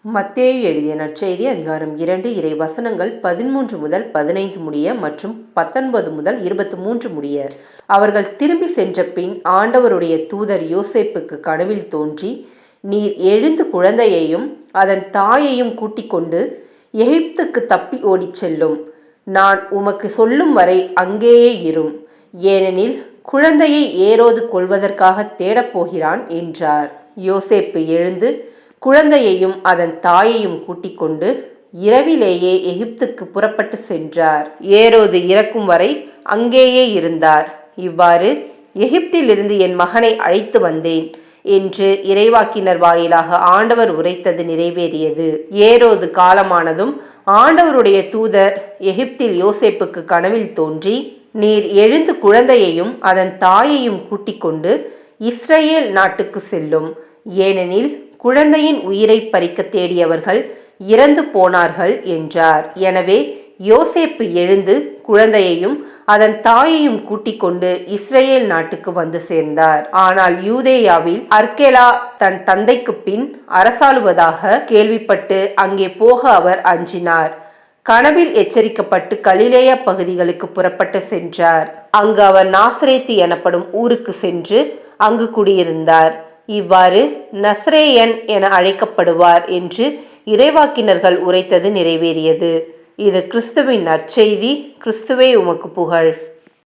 மத்தேயு எழுதிய நற்செய்தி அதிகாரம் 2 இறை வசனங்கள் 13 முதல் 15 முடிய மற்றும் 19 முதல் 23 முடிய. அவர்கள் திரும்பி சென்ற பின் ஆண்டவருடைய தூதர் யோசேப்புக்கு கனவில் தோன்றி, நீர் எழுந்து குழந்தையையும் அதன் தாயையும் கூட்டிக் கொண்டு எகிப்துக்கு தப்பி ஓடிச் செல்லும். நான் உமக்கு சொல்லும் வரை அங்கேயே இரும். ஏனெனில் குழந்தையை ஏரோது கொல்வதற்காக தேடப்போகிறான் என்றார். யோசேப்பு எழுந்து குழந்தையையும் அதன் தாயையும் கூட்டிக் கொண்டு இரவிலேயே எகிப்துக்கு புறப்பட்டு சென்றார். ஏரோது இறக்கும் வரை அங்கேயே இருந்தார். இவ்வாறு எகிப்திலிருந்து என் மகனை அழைத்து வந்தேன் என்று இறைவாக்கினர் வாயிலாக ஆண்டவர் உரைத்தது நிறைவேறியது. ஏரோது காலமானதும் ஆண்டவருடைய தூதர் எகிப்தில் யோசேப்புக்கு கனவில் தோன்றி, நீர் எழுந்து குழந்தையையும் அதன் தாயையும் கூட்டிக் கொண்டு இஸ்ரேல் நாட்டுக்கு செல்லும். ஏனெனில் குழந்தையின் உயிரை பறிக்க தேடியவர்கள் இறந்து போனார்கள் என்றார். எனவே யோசேப்பு எழுந்து குழந்தையையும் அதன் தாயையும் கூட்டிக் கொண்டு இஸ்ரேல் நாட்டுக்கு வந்து சேர்ந்தார். ஆனால் யூதேயாவில் அர்கெலா தன் தந்தைக்கு பின் அரசாளுவதாக கேள்விப்பட்டு அங்கே போக அவர் அஞ்சினார். கனவில் எச்சரிக்கப்பட்டு கலிலேயா பகுதிகளுக்கு புறப்பட்டு சென்றார். அங்கு அவர் நாசரேத்து எனப்படும் ஊருக்கு சென்று அங்கு குடியிருந்தார். இவ்வாறு நசரேயன் என அழைக்கப்படுவார் என்று இறைவாக்கினர்கள் உரைத்தது நிறைவேறியது. இது கிறிஸ்துவின் நற்செய்தி. கிறிஸ்துவே உமக்கு புகழ்.